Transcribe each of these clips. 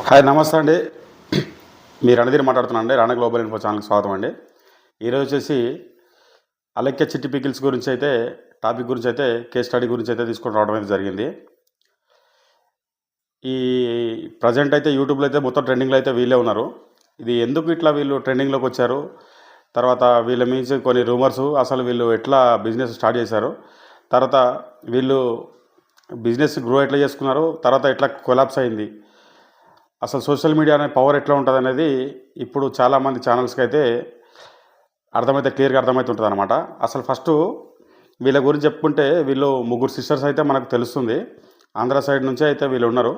Hi నమస్తే అండి. మీ రణధీర్ మాట్లాడుతున్నాను అండి. రాణా గ్లోబల్ ఇన్ఫో ఛానల్కి స్వాగతం అండి. ఈరోజు వచ్చేసి అలెక్య చిట్టి పికిల్స్ గురించి అయితే టాపిక్ గురించి అయితే కేస్ స్టడీ గురించి అయితే తీసుకొని రావడం అయితే జరిగింది. ఈ ప్రజెంట్ అయితే యూట్యూబ్లో అయితే మొత్తం ట్రెండింగ్లో అయితే వీళ్ళే ఉన్నారు. ఇది ఎందుకు ఇట్లా వీళ్ళు ట్రెండింగ్లోకి వచ్చారు, తర్వాత వీళ్ళ మీన్స్ కొన్ని రూమర్సు, అసలు వీళ్ళు ఎట్లా బిజినెస్ స్టార్ట్ చేశారు, తర్వాత వీళ్ళు బిజినెస్ గ్రో ఎట్లా చేసుకున్నారు, తర్వాత ఎట్లా కొలాప్స్ అయింది, అసలు సోషల్ మీడియా అనే పవర్ ఎట్లా ఉంటుంది అనేది ఇప్పుడు చాలామంది ఛానల్స్కి అయితే క్లియర్గా అర్థమవుతుంటుంది అనమాట. అసలు ఫస్ట్ వీళ్ళ గురించి చెప్పుకుంటే వీళ్ళు ముగ్గురు సిస్టర్స్ అయితే మనకు తెలుస్తుంది. ఆంధ్ర సైడ్ నుంచే అయితే వీళ్ళు ఉన్నారు.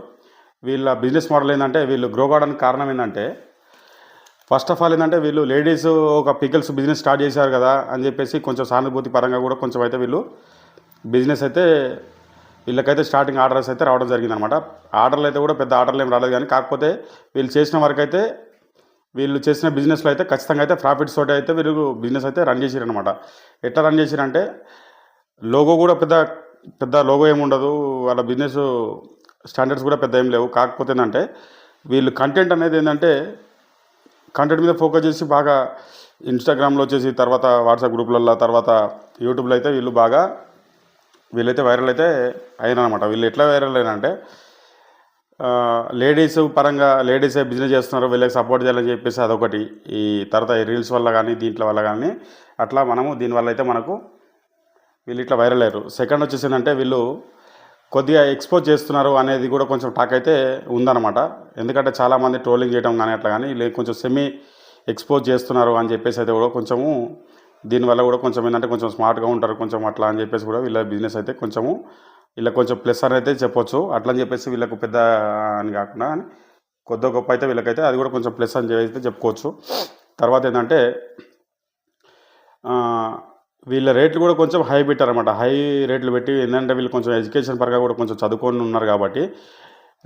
వీళ్ళ బిజినెస్ మోడల్ ఏంటంటే వీళ్ళు గ్రో కావడానికి కారణం ఏంటంటే ఫస్ట్ ఆఫ్ ఆల్ ఏంటంటే వీళ్ళు లేడీస్ ఒక పికిల్స్ బిజినెస్ స్టార్ట్ చేశారు కదా అని చెప్పేసి కొంచెం సానుభూతి పరంగా కూడా కొంచెం అయితే వీళ్ళు బిజినెస్ అయితే వీళ్ళకైతే స్టార్టింగ్ ఆర్డర్స్ అయితే రావడం జరిగిందనమాట. ఆర్డర్లు అయితే కూడా పెద్ద ఆర్డర్లు ఏం రాలేదు, కానీ కాకపోతే వీళ్ళు చేసిన వరకు అయితే వీళ్ళు చేసిన బిజినెస్లో అయితే ఖచ్చితంగా అయితే ప్రాఫిట్స్ తోటి అయితే వీళ్ళు బిజినెస్ అయితే రన్ చేసిరనమాట. ఎట్లా రన్ చేసిరంటే లోగో కూడా పెద్ద పెద్ద లోగో ఏమి ఉండదు, వాళ్ళ బిజినెస్ స్టాండర్డ్స్ కూడా పెద్ద ఏం లేవు. కాకపోతే ఏంటంటే వీళ్ళు కంటెంట్ అనేది ఏంటంటే కంటెంట్ మీద ఫోకస్ చేసి బాగా ఇన్స్టాగ్రామ్లో వచ్చేసి తర్వాత వాట్సాప్ గ్రూపులలో తర్వాత యూట్యూబ్లో అయితే వీళ్ళైతే వైరల్ అయితే అయినమాట. వీళ్ళు ఎట్లా వైరల్ అయినంటే లేడీస్ పరంగా లేడీసే బిజినెస్ చేస్తున్నారు, వీళ్ళకి సపోర్ట్ చేయాలని చెప్పేసి అదొకటి. ఈ తర్వాత ఈ రీల్స్ వల్ల కానీ దీంట్లో వల్ల కానీ అట్లా మనము దీనివల్ల అయితే మనకు వీళ్ళు ఇట్లా వైరల్ అయ్యారు. సెకండ్ వచ్చేసి ఏంటంటే వీళ్ళు కొద్దిగా ఎక్స్పోజ్ చేస్తున్నారు అనేది కూడా కొంచెం టాక్ అయితే ఉందన్నమాట. ఎందుకంటే చాలామంది ట్రోలింగ్ చేయడం కానీ అట్లా కానీ వీళ్ళు కొంచెం సెమీ ఎక్స్పోజ్ చేస్తున్నారు అని చెప్పేసి అయితే కూడా కొంచెము దీనివల్ల కూడా కొంచెం ఏంటంటే కొంచెం స్మార్ట్గా ఉంటారు కొంచెం అట్లా అని చెప్పేసి కూడా వీళ్ళ బిజినెస్ అయితే కొంచెము వీళ్ళకి కొంచెం ప్లస్ అని అయితే చెప్పొచ్చు. అట్లా అని చెప్పేసి వీళ్ళకు పెద్ద అని కాకుండా కొద్ది గొప్ప అయితే వీళ్ళకైతే అది కూడా కొంచెం ప్లస్ అని అయితే చెప్పుకోవచ్చు. తర్వాత ఏంటంటే వీళ్ళ రేట్లు కూడా కొంచెం హై పెట్టారన్నమాట. హై రేట్లు పెట్టి ఏంటంటే వీళ్ళు కొంచెం ఎడ్యుకేషన్ పరంగా కూడా కొంచెం చదువుకొని ఉన్నారు కాబట్టి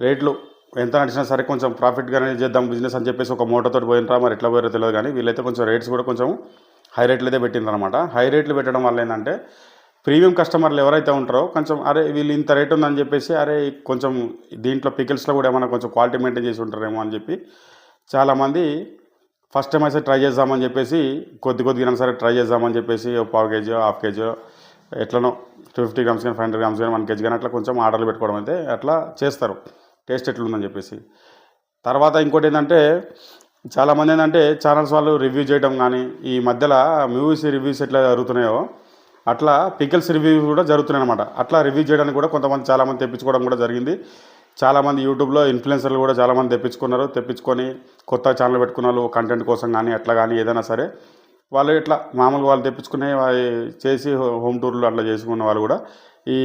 రేట్లు ఎంత నడిచినా సరే కొంచెం ప్రాఫిట్గానే చేద్దాం బిజినెస్ అని చెప్పేసి ఒక మోటోతో పోయినరా మరి ఎట్లా పోయారో తెలియదు, కానీ వీళ్ళైతే కొంచెం రేట్స్ కూడా కొంచెం హై రేట్లు అయితే పెట్టిందనమాట. హై రేట్లు పెట్టడం వల్ల ఏంటంటే ప్రీమియం కస్టమర్లు ఎవరైతే ఉంటారో కొంచెం అరే వీళ్ళు ఇంత రేట్ ఉందని చెప్పేసి అరే కొంచెం దీంట్లో పికిల్స్లో కూడా ఏమైనా కొంచెం క్వాలిటీ మెయింటైన్ చేసి ఉంటారేమో అని చెప్పి చాలామంది ఫస్ట్ టైం అయితే ట్రై చేద్దామని చెప్పేసి కొద్దిగా సరే ట్రై చేద్దామని చెప్పేసి పావు కేజీ హాఫ్ కేజీ ఎట్లనో 250 గ్రామ్స్ కానీ 500 గ్రామ్స్ కానీ 1 కేజీ కానీ అట్లా కొంచెం ఆర్డర్లు పెట్టుకోవడం అయితే అట్లా చేస్తారు టేస్ట్ ఎట్లుందని చెప్పేసి. తర్వాత ఇంకోటి ఏంటంటే చాలామంది ఏంటంటే ఛానల్స్ వాళ్ళు రివ్యూ చేయడం కానీ ఈ మధ్యలో మూవీస్ రివ్యూస్ ఎట్లా జరుగుతున్నాయో అట్లా పికిల్స్ రివ్యూ కూడా జరుగుతున్నాయి అనమాట. అట్లా రివ్యూ చేయడానికి కూడా కొంతమంది చాలామంది తెప్పించుకోవడం కూడా జరిగింది. చాలామంది యూట్యూబ్లో ఇన్ఫ్లుయెన్సర్లు కూడా చాలామంది తెప్పించుకొని కొత్త ఛానల్ పెట్టుకున్న వాళ్ళు కంటెంట్ కోసం కానీ అట్లా కానీ ఏదైనా సరే వాళ్ళు ఇట్లా మామూలుగా వాళ్ళు తెప్పించుకునే చేసి హోమ్ టూర్లు అట్లా చేసుకున్న వాళ్ళు కూడా ఈ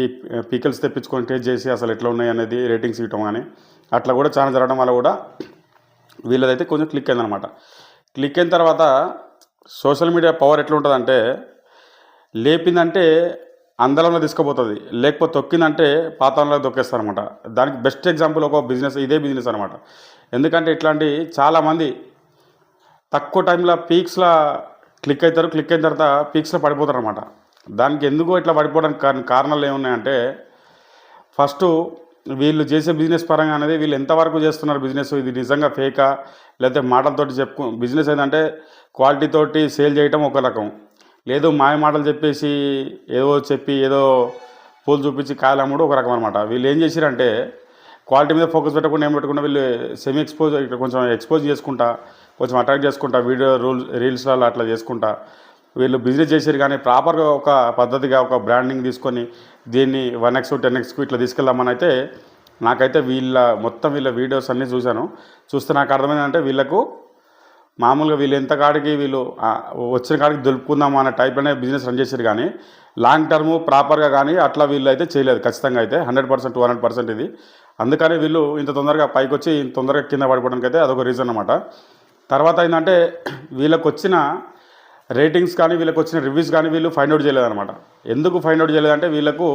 పికిల్స్ తెప్పించుకొని టేస్ట్ చేసి అసలు ఎట్లా ఉన్నాయి అనేది రేటింగ్స్ ఇవ్వడం కానీ అట్లా కూడా ఛానల్ జరగడం వల్ల కూడా వీళ్ళదైతే కొంచెం క్లిక్ అయిందనమాట. క్లిక్ అయిన తర్వాత సోషల్ మీడియా పవర్ ఎట్లా ఉంటుందంటే లేపిందంటే అందలంలో తీసుకుపోతుంది, లేకపోతే తొక్కిందంటే పాతాళంలో తొక్కేస్తారనమాట. దానికి బెస్ట్ ఎగ్జాంపుల్ ఒక బిజినెస్ ఇదే బిజినెస్ అనమాట. ఎందుకంటే ఇట్లాంటి చాలామంది తక్కువ టైంలో పీక్స్లో క్లిక్ అవుతారు, క్లిక్ అయిన తర్వాత పీక్స్లో పడిపోతారు అనమాట. దానికి ఎందుకు ఇట్లా పడిపోవడానికి కారణాలు ఏమున్నాయంటే ఫస్ట్ వీళ్ళు చేసే బిజినెస్ పరంగా అనేది వీళ్ళు ఎంతవరకు చేస్తున్నారు బిజినెస్, ఇది నిజంగా ఫేకా లేకపోతే మాటలతోటి బిజినెస్ ఏంటంటే క్వాలిటీతోటి సేల్ చేయటం ఒక రకం, లేదు మాయ మాటలు చెప్పేసి ఏదో పూలు చూపించి కాయలు అమ్ముడు ఒక రకం అనమాట. వీళ్ళు ఏం చేశారంటే క్వాలిటీ మీద ఫోకస్ పెట్టకుండా ఏం పెట్టకుండా వీళ్ళు సెమీ ఎక్స్పోజ్ కొంచెం ఎక్స్పోజ్ చేసుకుంటా కొంచెం అట్రాక్ట్ చేసుకుంటా వీడియో రీల్స్లలో అట్లా చేసుకుంటా వీళ్ళు బిజినెస్ చేసారు. కానీ ప్రాపర్గా ఒక పద్ధతిగా ఒక బ్రాండింగ్ తీసుకొని దీన్ని 1x 10xకు ఇట్లా తీసుకెళ్దామని అయితే నాకైతే వీళ్ళ వీడియోస్ అన్నీ చూస్తే నాకు అర్థమైందంటే వీళ్ళకు మామూలుగా వీళ్ళు ఎంత కాడికి వీళ్ళు వచ్చిన కాడికి దొలుపుకుందాం అనే టైప్లోనే బిజినెస్ రన్ చేశారు, కానీ లాంగ్ టర్ము ప్రాపర్గా కానీ అట్లా వీళ్ళు అయితే చేయలేదు. ఖచ్చితంగా అయితే 100% 200% ఇది. అందుకని వీళ్ళు ఇంత తొందరగా పైకి వచ్చి ఇంత తొందరగా కింద పడిపోవడానికి అయితే అదొక రీజన్ అనమాట. తర్వాత ఏంటంటే వీళ్ళకి వచ్చిన రేటింగ్స్ కానీ వీళ్ళకి వచ్చిన రివ్యూస్ కానీ వీళ్ళు ఫైండ్ అవుట్ చేయలేదన్నమాట. ఎందుకు ఫైండ్ అవుట్ చేయలేదంటే వీళ్ళకు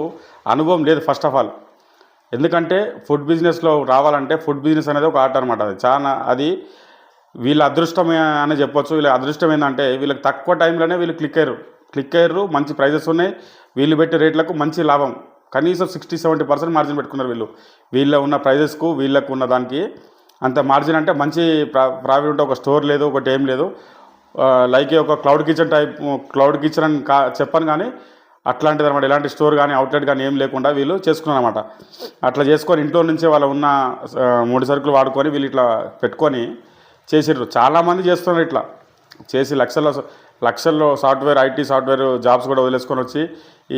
అనుభవం లేదు ఫస్ట్ ఆఫ్ ఆల్. ఎందుకంటే ఫుడ్ బిజినెస్లో రావాలంటే ఫుడ్ బిజినెస్ అనేది ఒక ఆర్ట్ అనమాట. అది వీళ్ళ అదృష్టమే అని చెప్పొచ్చు. వీళ్ళ అదృష్టం ఏంటంటే వీళ్ళకి తక్కువ టైంలోనే వీళ్ళు క్లిక్ అయ్యారు, మంచి ప్రైజెస్ ఉన్నాయి, వీళ్ళు పెట్టే రేట్లకు మంచి లాభం, కనీసం 60-70% మార్జిన్ పెట్టుకున్నారు వీళ్ళు ఉన్న ప్రైజెస్కు వీళ్ళకు ఉన్న దానికి అంత మార్జిన్ అంటే మంచి ప్రాఫిట్ ఉంటే ఒక స్టోర్ లేదు, ఒకటి ఏం లేదు. లైక్ ఒక క్లౌడ్ కిచెన్ అని చెప్పను కానీ అట్లాంటిది అనమాట. ఎలాంటి స్టోర్ కానీ అవుట్లెట్ కానీ ఏం లేకుండా వీళ్ళు చేసుకున్నారు అనమాట. అట్లా చేసుకొని ఇంట్లో నుంచే వాళ్ళ ఉన్న ముడి సరుకులు వాడుకొని వీళ్ళు ఇట్లా పెట్టుకొని చేసిర్రు. చాలామంది చేస్తున్నారు ఇట్లా చేసి లక్షల్లో ఐటీ సాఫ్ట్వేర్ జాబ్స్ కూడా వదిలేసుకొని వచ్చి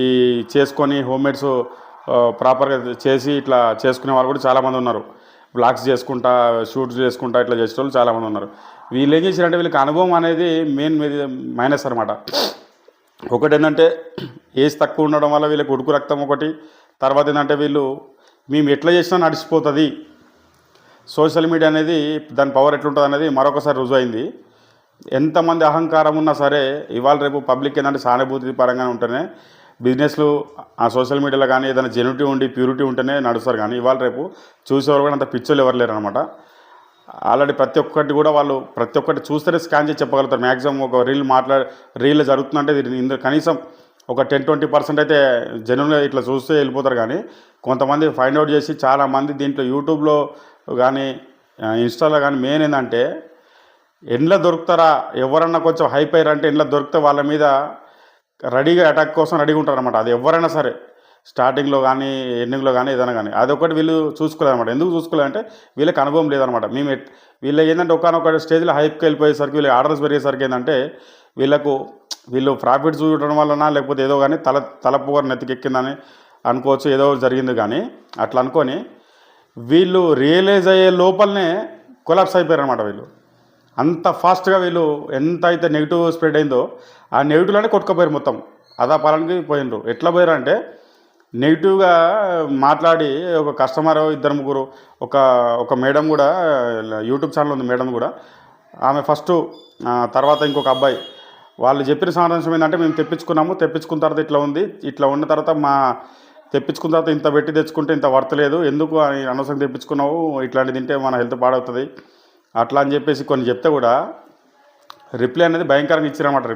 ఈ చేసుకొని హోమ్మేడ్స్ ప్రాపర్గా చేసి ఇట్లా చేసుకునే వాళ్ళు కూడా చాలామంది ఉన్నారు. బ్లాగ్స్ చేసుకుంటా, షూట్స్ చేసుకుంటా ఇట్లా చేసే వాళ్ళు చాలామంది ఉన్నారు. వీళ్ళు ఏం చేశారంటే వీళ్ళకి అనుభవం అనేది మైనస్ అనమాట. ఒకటి ఏంటంటే ఏజ్ తక్కువ ఉండడం వల్ల వీళ్ళకి ఉడుకు రక్తం ఒకటి. తర్వాత ఏంటంటే వీళ్ళు మేము ఎట్లా చేసినా నడిచిపోతుంది, సోషల్ మీడియా అనేది దాని పవర్ ఎట్లుంటుంది అనేది మరొకసారి రుజువు అయింది. ఎంతమంది అహంకారం ఉన్నా సరే ఇవాళ రేపు పబ్లిక్ ఏంటంటే సానుభూతి పరంగానే ఉంటేనే బిజినెస్లు ఆ సోషల్ మీడియాలో కానీ ఏదైనా జెన్యూటీ ఉండి ప్యూరిటీ ఉంటేనే నడుస్తారు. కానీ ఇవాళ రేపు చూసేవారు కూడా అంత పిచ్చోళ్ళు ఎవరు లేరు అనమాట. ఆల్రెడీ ప్రతి ఒక్కటి చూస్తేనే స్కాన్ చేసి చెప్పగలుగుతారు. మ్యాక్సిమం ఒక రీల్ జరుగుతుందంటే ఇందులో కనీసం ఒక 10-20% అయితే జెన్యూన్గా ఇట్లా చూస్తే వెళ్ళిపోతారు. కానీ కొంతమంది ఫైండ్ అవుట్ చేసి చాలామంది దీంట్లో యూట్యూబ్లో కానీ ఇన్స్టాలో కానీ మెయిన్ ఏంటంటే ఎండ్లో దొరుకుతారా, ఎవరన్నా కొంచెం హైప్ అయ్యారంటే ఎండ్లో దొరికితే వాళ్ళ మీద రెడీగా అటాక్ కోసం రెడీగా ఉంటారు అనమాట. అది ఎవరైనా సరే స్టార్టింగ్లో కానీ ఎండింగ్లో కానీ ఏదైనా కానీ అదొకటి వీళ్ళు చూసుకోలేదన్నమాట. ఎందుకు చూసుకోలేదంటే వీళ్ళకి అనుభవం లేదనమాట. వీళ్ళు ఏంటంటే ఒకనొక స్టేజ్లో హైప్కి వెళ్ళిపోయేసరికి వీళ్ళకి ఆర్డర్స్ పెరిగేసరికి ఏంటంటే వీళ్ళు ప్రాఫిట్ చూడటం వలన లేకపోతే ఏదో కానీ తలపుగారు నెత్తికెక్కిందని అనుకోవచ్చు, ఏదో జరిగింది. కానీ అట్లా అనుకొని వీళ్ళు రియలైజ్ అయ్యే లోపలనే కొలాప్స్ అయిపోయారు అనమాట. వీళ్ళు అంత ఫాస్ట్గా వీళ్ళు ఎంత అయితే నెగిటివ్ స్ప్రెడ్ అయిందో ఆ నెగిటివ్లోనే కొట్టుకుపోయారు మొత్తం. అదా పాలనకి పోయినరు. ఎట్లా పోయారు అంటే నెగిటివ్గా మాట్లాడి ఒక కస్టమర్ 2-3 ఒక మేడం కూడా యూట్యూబ్ ఛానల్ ఉంది మేడం కూడా, ఆమె ఫస్ట్ తర్వాత ఇంకొక అబ్బాయి వాళ్ళు చెప్పిన సారాంశం ఏంటంటే మేము తెప్పించుకున్న తర్వాత ఇట్లా ఉన్న తర్వాత తెప్పించుకున్న తర్వాత ఇంత పెట్టి తెచ్చుకుంటే ఇంత వర్తలేదు, ఎందుకు అని అనవసరంగా తెప్పించుకున్నావు, ఇట్లాంటిది తింటే మన హెల్త్ పాడవుతుంది అట్లా అని చెప్పేసి కొన్ని చెప్తే కూడా రిప్లై అనేది భయంకరంగా ఇచ్చారన్నమాట.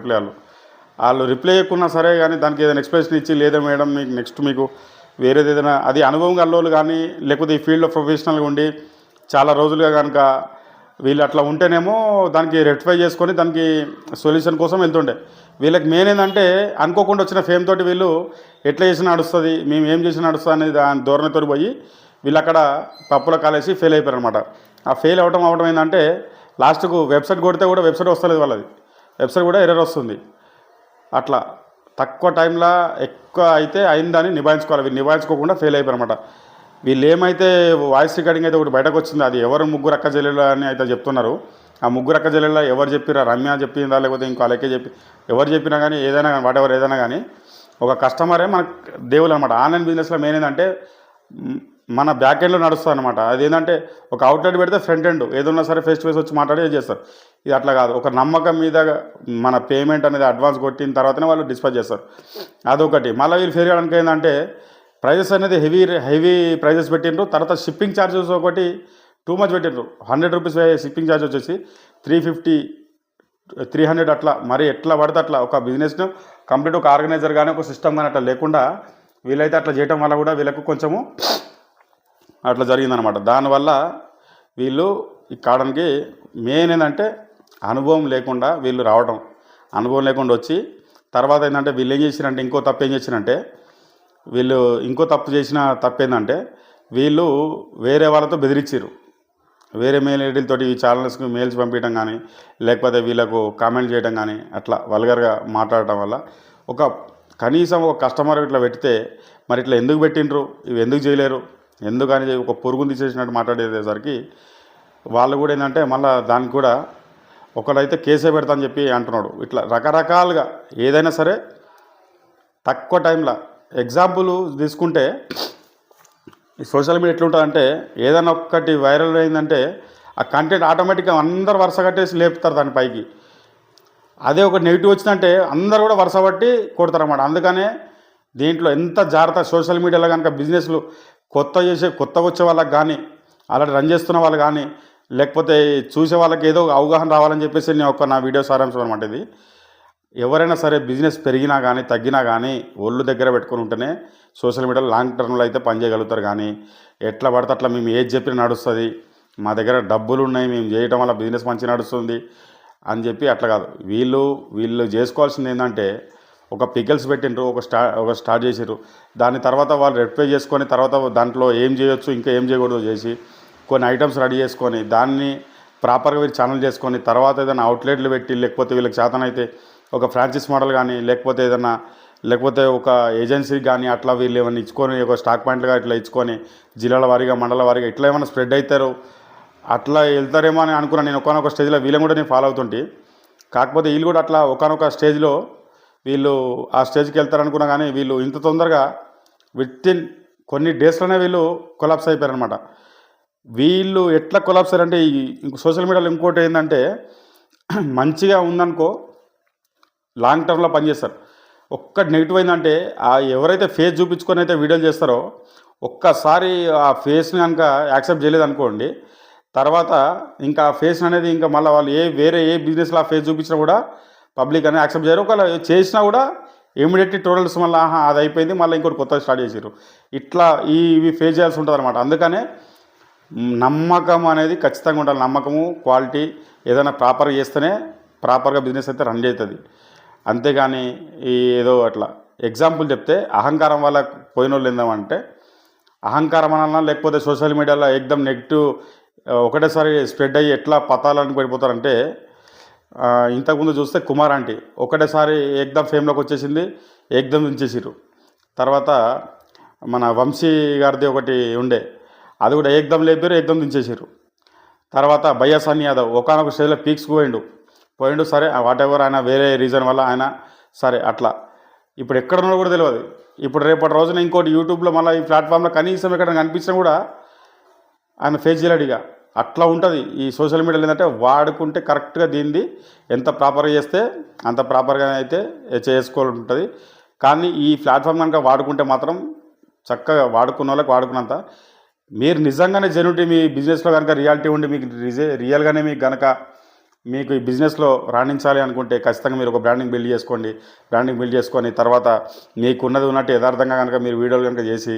వాళ్ళు రిప్లై ఇవ్వకున్నా సరే కానీ దానికి ఏదైనా ఎక్స్ప్రెషన్ ఇచ్చి లేదా మేడం మీకు వేరేది ఏదైనా అది అనుభవం గల్లోళ్ళు కానీ లేకపోతే ఈ ఫీల్డ్లో ప్రొఫెషనల్గా ఉండి చాలా రోజులుగా కనుక వీళ్ళు అట్లా ఉంటేనేమో దానికి రెక్టిఫై చేసుకొని దానికి సొల్యూషన్ కోసం వెళ్తుండే. వీళ్ళకి మెయిన్ ఏంటంటే అనుకోకుండా వచ్చిన ఫేమ్ తోటి వీళ్ళు ఎట్లా చేసినా నడుస్తుంది, మేము ఏం చేసినా నడుస్తుంది అనేది దాని ధోరణితో పోయి వీళ్ళు అక్కడ పప్పుల కాలేసి ఫెయిల్ అయిపోయారు అనమాట. ఆ ఫెయిల్ అవడం ఏంటంటే లాస్ట్కు వెబ్సైట్ కొడితే కూడా వెబ్సైట్ వస్తలేదు, వాళ్ళది వెబ్సైట్ కూడా ఎర్రర్ వస్తుంది. అట్లా తక్కువ టైంలో ఎక్కువ అయితే అయిందని నిభాయించుకోవాలి. వీళ్ళు నిభాయించుకోకుండా ఫెయిల్ అయిపోయారు అనమాట. వీళ్ళు ఏమైతే వాయిస్ రికార్డింగ్ అయితే ఒకటి బయటకు వచ్చింది, అది ఎవరు 3 అక్క చెల్లెళ్ళు అని అయితే చెప్తున్నారు. ఆ 3 అక్క చెల్లెళ్ళ ఎవరు చెప్పిరా, రమ్య చెప్పిందా లేకపోతే ఇంకో అలకే ఎవరు చెప్పినా కానీ ఏదైనా ఏదైనా కానీ ఒక కస్టమరే మనకు దేవులు అనమాట. ఆన్లైన్ బిజినెస్లో మెయిన్ ఏంటంటే మన బ్యాక్ ఎండ్లో నడుస్తుంది అనమాట. అదేంటంటే ఒక అవుట్లెట్ పెడితే ఫ్రంట్ ఎండ్ ఏదన్నా సరే ఫేస్ టు ఫేస్ వచ్చి మాట్లాడి చేస్తారు. ఇది అట్లా కాదు, ఒక నమ్మకం మీద మన పేమెంట్ అనేది అడ్వాన్స్ కొట్టిన తర్వాతనే వాళ్ళు డిస్పాచ్ చేస్తారు. అదొకటి. మళ్ళీ వీళ్ళు ఫెయిల్ చేయడానికి ఏంటంటే ప్రైజెస్ అనేది హెవీ ప్రైజెస్ పెట్టిండ్రు. తర్వాత షిప్పింగ్ ఛార్జెస్ ఒకటి టూ మచ్ పెట్టిండ్రు. 100 రూపీస్ షిప్పింగ్ ఛార్జ్ వచ్చేసి 350, 300 అట్లా. మరి ఎట్లా పడితే అట్లా ఒక బిజినెస్ను కంప్లీట్ ఒక ఆర్గనైజర్ కానీ ఒక సిస్టమ్ కానీ అట్లా లేకుండా వీళ్ళైతే అట్లా చేయడం వల్ల కూడా వీళ్ళకు కొంచెము అట్లా జరిగిందనమాట. దానివల్ల వీళ్ళు ఈ కాడానికి మెయిన్ ఏంటంటే అనుభవం లేకుండా వీళ్ళు రావడం, అనుభవం లేకుండా వచ్చి తర్వాత ఏంటంటే వీళ్ళు ఏం చేసిరంటే ఇంకో తప్పు ఏంటంటే వీళ్ళు వేరే వాళ్ళతో బెదిరించారు. వేరే మెయిల్ ఐడీలతోటి ఈ ఛానల్స్కి మెయిల్స్ పంపించడం కానీ లేకపోతే వీళ్ళకు కామెంట్ చేయడం కానీ అట్లా వల్గర్గా మాట్లాడటం వల్ల కనీసం ఒక కస్టమర్ ఇట్లా పెడితే మరి ఇట్లా ఎందుకు పెట్టిండ్రు, ఇవి ఎందుకు చేయలేరు, ఎందుకని ఒక పురుగుని తీసేసినట్టు మాట్లాడేసరికి వాళ్ళు కూడా ఏంటంటే మళ్ళీ దానికి కూడా ఒకడైతే కేసే పెడతా అని చెప్పి అంటున్నాడు. ఇట్లా రకరకాలుగా ఏదైనా సరే తక్కువ టైంలో ఎగ్జాంపుల్ తీసుకుంటే ఈ సోషల్ మీడియా ఎట్లుంటుందంటే ఏదైనా ఒక్కటి వైరల్ అయిందంటే ఆ కంటెంట్ ఆటోమేటిక్గా అందరు వరుస కట్టేసి లేపుతారు దాని పైకి. అదే ఒక నెగిటివ్ వచ్చిందంటే అందరు కూడా వరుస పట్టి కొడతారన్నమాట. అందుకనే దీంట్లో ఎంత జాగ్రత్త సోషల్ మీడియాలో కనుక బిజినెస్లు కొత్తగా వచ్చే వాళ్ళకి కానీ అలాంటి రన్ చేస్తున్న వాళ్ళు కానీ లేకపోతే చూసే వాళ్ళకి ఏదో అవగాహన రావాలని చెప్పేసి నా వీడియో సారాంశం అనమాట ఇది. ఎవరైనా సరే బిజినెస్ పెరిగినా కానీ తగ్గినా కానీ ఒళ్ళు దగ్గర పెట్టుకుని ఉంటేనే సోషల్ మీడియాలో లాంగ్ టర్మ్లో అయితే పనిచేయగలుగుతారు. కానీ ఎట్లా పడితే అట్లా మేము ఏది చెప్పినా నడుస్తుంది, మా దగ్గర డబ్బులు ఉన్నాయి, మేము చేయటం వల్ల బిజినెస్ మంచిగా నడుస్తుంది అని చెప్పి అట్లా కాదు. వీళ్ళు చేసుకోవాల్సింది ఏంటంటే ఒక పికల్స్ పెట్టిండ్రు, ఒక స్టార్ట్ చేసిర్రు. దాని తర్వాత వాళ్ళు రెక్టిఫై చేసుకొని తర్వాత దాంట్లో ఏం చేయొచ్చు ఇంకా ఏం చేయకూడదు చేసి కొన్ని ఐటమ్స్ రెడీ చేసుకొని దాన్ని ప్రాపర్గా వీళ్ళు ఛానల్ చేసుకొని తర్వాత ఏదైనా అవుట్లెట్లు పెట్టి లేకపోతే వీళ్ళకి చేతనైతే ఒక ఫ్రాంచైజ్ మోడల్ కానీ లేకపోతే ఒక ఏజెన్సీకి కానీ అట్లా వీళ్ళు ఏమైనా ఇచ్చుకొని ఒక స్టాక్ పాయింట్లుగా ఇట్లా ఇచ్చుకొని జిల్లాల వారీగా మండల వారీగా ఇట్లా ఏమైనా స్ప్రెడ్ అవుతారు అట్లా వెళ్తారేమో అని అనుకున్నాను నేను. ఒకనొక స్టేజ్లో వీళ్ళని కూడా నేను ఫాలో అవుతుంటే, కాకపోతే వీళ్ళు కూడా అట్లా ఒకనొక స్టేజ్లో వీళ్ళు ఆ స్టేజ్కి వెళ్తారనుకున్నా కానీ వీళ్ళు ఇంత తొందరగా వితిన్ కొన్ని డేస్లోనే వీళ్ళు కొలాప్స్ అయిపోయారనమాట. వీళ్ళు ఎట్లా కొలాప్స్ అయ్యారంటే ఇంకో సోషల్ మీడియాలో ఇంకోటి ఏంటంటే మంచిగా ఉందనుకో లాంగ్ టర్మ్లో పనిచేస్తారు. ఒక్కటి నెగిటివ్ అయిందంటే ఎవరైతే ఫేస్ చూపించుకొని అయితే వీడియోలు చేస్తారో ఒక్కసారి ఆ ఫేస్ని కనుక యాక్సెప్ట్ చేయలేదు అనుకోండి, తర్వాత ఇంకా ఆ ఫేస్ అనేది ఇంకా మళ్ళీ వాళ్ళు వేరే ఏ బిజినెస్లో ఆ ఫేస్ చూపించినా కూడా పబ్లిక్ అనేది యాక్సెప్ట్ చేయరు. ఒకవేళ చేసినా కూడా ఇమీడియట్లీ టోటల్స్ మళ్ళీ అది అయిపోయింది మళ్ళీ ఇంకోటి కొత్తగా స్టార్ట్ చేసారు. ఇట్లా ఇవి ఫేస్ చేయాల్సి ఉంటుంది అనమాట. అందుకనే నమ్మకం అనేది ఖచ్చితంగా ఉండాలి. నమ్మకము, క్వాలిటీ ఏదైనా ప్రాపర్గా చేస్తేనే ప్రాపర్గా బిజినెస్ అయితే రన్ అవుతుంది. అంతేగాని ఏదో అట్లా ఎగ్జాంపుల్ చెప్తే అహంకారం వల్ల పోయిన వాళ్ళు ఏందామంటే అహంకారం అనాలన్నా లేకపోతే సోషల్ మీడియాలో ఎక్దమ్ నెగిటివ్ ఒకటేసారి స్ప్రెడ్ అయ్యి ఎట్లా పతాలని పడిపోతారంటే ఇంతకుముందు చూస్తే కుమార్ ఆంటీ ఒకటేసారి ఏకదమ్ ఫేమ్లోకి వచ్చేసింది, ఏకదమ్ దించేసిర్రు. తర్వాత మన వంశీ గారిది ఒకటి ఉండే, అది కూడా ఏకదమ్ లేపారు, ఏకదమ్ దించేసారు. తర్వాత బయ్యాసాని యాదవ్ ఒకనొక స్టేజ్లో పీక్స్కి పోయిండు సరే వాట్ ఎవర్ ఆయన వేరే రీజన్ వల్ల ఆయన సరే అట్లా ఇప్పుడు ఎక్కడున్నాడో కూడా తెలియదు. ఇప్పుడు రేపటి రోజున ఇంకోటి యూట్యూబ్లో మళ్ళీ ఈ ప్లాట్ఫామ్లో కనీసం ఎక్కడ కనిపించినా కూడా ఆయన ఫేస్ చేయలేడిగా. అట్లా ఉంటుంది ఈ సోషల్ మీడియాలో. ఏంటంటే వాడుకుంటే కరెక్ట్గా దీన్ని ఎంత ప్రాపర్గా చేస్తే అంత ప్రాపర్గా అయితే చేసుకోవాలి ఉంటుంది. కానీ ఈ ప్లాట్ఫామ్ కనుక వాడుకుంటే మాత్రం చక్కగా వాడుకున్న వాళ్ళకి వాడుకున్నంత మీరు నిజంగానే జెన్యూనిటీ మీ బిజినెస్లో కనుక రియాలిటీ ఉండి మీకు రియల్గానే మీకు కనుక మీకు ఈ బిజినెస్లో రాణించాలి అనుకుంటే ఖచ్చితంగా మీరు ఒక బ్రాండింగ్ బిల్డ్ చేసుకొని తర్వాత మీకున్నది ఉన్నట్టు యథార్థంగా కనుక మీరు వీడియోలు కనుక చేసి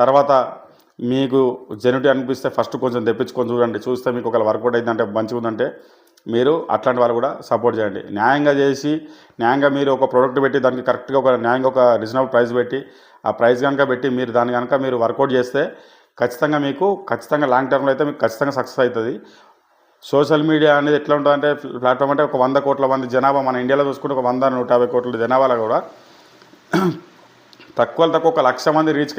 తర్వాత మీకు జెన్యూనిటీ అనిపిస్తే ఫస్ట్ కొంచెం తెప్పించుకొని చూడండి. చూస్తే మీకు ఒకవేళ వర్కౌట్ అయిందంటే మంచిగా ఉందంటే మీరు అట్లాంటి వాళ్ళు కూడా సపోర్ట్ చేయండి. న్యాయంగా మీరు ఒక ప్రోడక్ట్ పెట్టి దానికి కరెక్ట్గా న్యాయంగా ఒక రీజనబుల్ ప్రైస్ పెట్టి ఆ ప్రైస్ కనుక పెట్టి మీరు దాన్ని కనుక మీరు వర్కౌట్ చేస్తే ఖచ్చితంగా లాంగ్ టర్మ్లో అయితే మీకు ఖచ్చితంగా సక్సెస్ అవుతుంది. సోషల్ మీడియా అనేది ఎట్లా ఉంటుందంటే ప్లాట్ఫామ్ అంటే ఒక 100 కోట్ల మంది జనాభా మన ఇండియాలో చూసుకుంటే ఒక 100-150 కోట్ల జనాభాలో కూడా తక్కువ ఒక 1,00,000 మంది రీచ్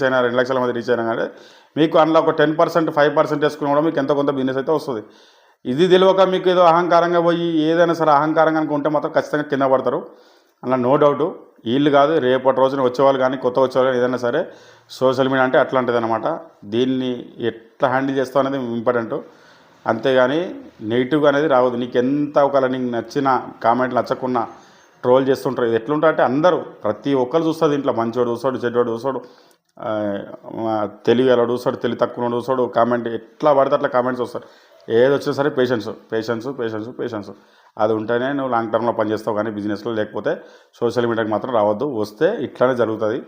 అయినా 2 లక్షల మంది రీచ్ అయినా కానీ మీకు అందులో ఒక 10%, 5% వేసుకుని కూడా మీకు ఎంతో కొంత బిజినెస్ అయితే వస్తుంది. ఇది తెలియక మీకు ఏదో అహంకారంగా పోయి ఏదైనా సరే అహంకారంగా ఉంటే మాత్రం ఖచ్చితంగా కింద పడతారు. అలా నో డౌట్. వీళ్ళు కాదు రేపటి రోజున వచ్చేవాళ్ళు కానీ కొత్త వచ్చేవాళ్ళు కానీ ఏదైనా సరే సోషల్ మీడియా అంటే అట్లాంటిది అనమాట. దీన్ని ఎట్లా హ్యాండిల్ చేస్తావు అనేది ఇంపార్టెంట్. అంతేగాని నెగిటివ్గా అనేది రావద్దు. నీకు ఎంత ఒకవేళ నీకు నచ్చిన కామెంట్లు నచ్చకున్నా ట్రోల్ చేస్తుంటారు. ఇది ఎట్లుంటారంటే అందరూ ప్రతి ఒక్కరు చూస్తుంది. ఇంట్లో మంచివాడు చూస్తాడు, చెడ్డవాడు చూస్తాడు, తెలివి అలా చూస్తాడు, తెలివి తక్కువ చూస్తాడు, కామెంట్ ఎట్లా పడితే అట్లా కామెంట్స్ వస్తారు. ఏది వచ్చినా సరే పేషెన్స్ అది ఉంటేనే నువ్వు లాంగ్ టర్మ్లో పనిచేస్తావు. కానీ బిజినెస్లో లేకపోతే సోషల్ మీడియాకి మాత్రం రావద్దు. వస్తే ఇట్లానే జరుగుతుంది.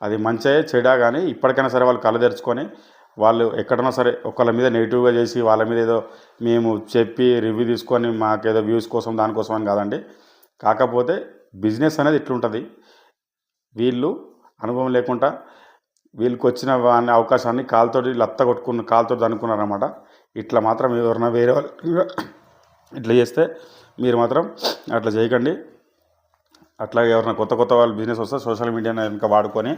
అది మంచిగా చెడా కానీ ఇప్పటికైనా సరే వాళ్ళు కళ్ళు తెరుచుకొని వాళ్ళు ఎక్కడన్నా సరే ఒకళ్ళ మీద నెగిటివ్గా చేసి వాళ్ళ మీద ఏదో మేము చెప్పి రివ్యూ తీసుకొని మాకేదో వ్యూస్ కోసం దానికోసం అని కాదండి. కాకపోతే బిజినెస్ అనేది ఇట్లుంటుంది. వీళ్ళు అనుభవం లేకుండా వీళ్ళకి వచ్చిన అవకాశాన్ని కాలుతో అనుకున్నారన్నమాట. ఇట్లా మాత్రం ఎవరైనా వేరే వాళ్ళు ఇట్లా చేస్తే మీరు మాత్రం అట్లా చేయకండి. అట్లాగే ఎవరైనా కొత్త వాళ్ళు బిజినెస్ వస్తే సోషల్ మీడియాని కనుక వాడుకొని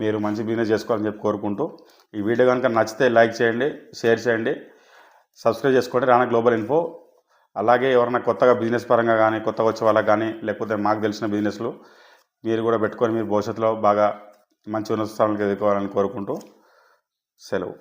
మీరు మంచి బిజినెస్ చేసుకోవాలని చెప్పి కోరుకుంటూ ఈ వీడియో కనుక నచ్చితే లైక్ చేయండి, షేర్ చేయండి, సబ్స్క్రైబ్ చేసుకోండి రానా గ్లోబల్ ఇన్ఫో. అలాగే ఎవరైనా కొత్తగా బిజినెస్ పరంగా కానీ కొత్తగా వచ్చే వాళ్ళకి కానీ లేకపోతే మాకు తెలిసిన బిజినెస్లు మీరు కూడా పెట్టుకొని మీరు భవిష్యత్తులో బాగా మంచి ఉన్నత స్థానాలకు ఎదుర్కోవాలని కోరుకుంటూ సెలవు.